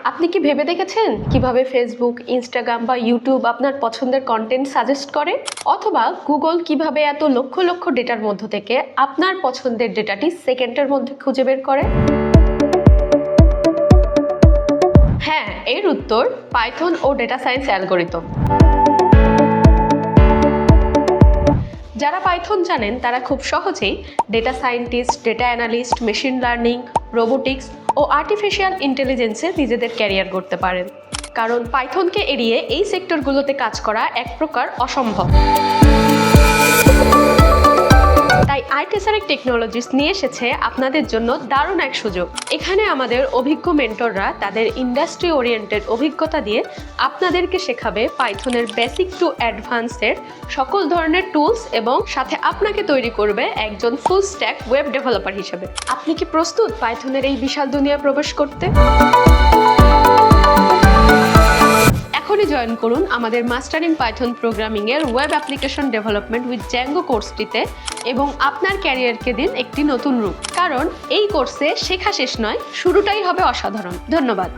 আপনি কি ভেবে দেখেছেন কিভাবে ফেসবুক, ইনস্টাগ্রাম বা ইউটিউব আপনার পছন্দের কন্টেন্ট সাজেস্ট করে? অথবা গুগল কিভাবে এত লক্ষ লক্ষ ডেটার মধ্য থেকে আপনার পছন্দের ডেটাটি সেকেন্ডের মধ্যে খুঁজে বের করে? হ্যাঁ, এর উত্তর পাইথন ও ডেটা সায়েন্স অ্যালগরিদম। যারা পাইথন জানেন তারা খুব সহজেই data scientist, data analyst, machine learning, robotics ও আর্টিফিশিয়াল ইন্টেলিজেন্সে নিজেদের ক্যারিয়ার করতে পারেন, কারণ পাইথনকে এড়িয়ে এই সেক্টরগুলোতে কাজ করা এক প্রকার অসম্ভব। তাই আইটিসারেক টেকনোলজিস নিয়ে এসেছে আপনাদের জন্য দারুণ এক সুযোগ। এখানে আমাদের অভিজ্ঞ মেন্টররা তাদের ইন্ডাস্ট্রি ওরিয়েন্টেড অভিজ্ঞতা দিয়ে আপনাদেরকে শেখাবে পাইথনের বেসিক টু অ্যাডভান্সের সকল ধরনের টুলস এবং সাথে আপনাকে তৈরি করবে একজন ফুল স্ট্যাক ওয়েব ডেভেলপার হিসেবে। আপনি কি প্রস্তুত পাইথনের এই বিশাল দুনিয়ায় প্রবেশ করতে? এখনই জয়েন করুন আমাদের মাস্টারিং পাইথন প্রোগ্রামিং এর web application development with Django কোর্সটিতে এবং আপনার ক্যারিয়ারকে দিন একটি নতুন রূপ। কারণ এই কোর্সে শেখা শেষ নয়, শুরুটাই হবে অসাধারণ। ধন্যবাদ।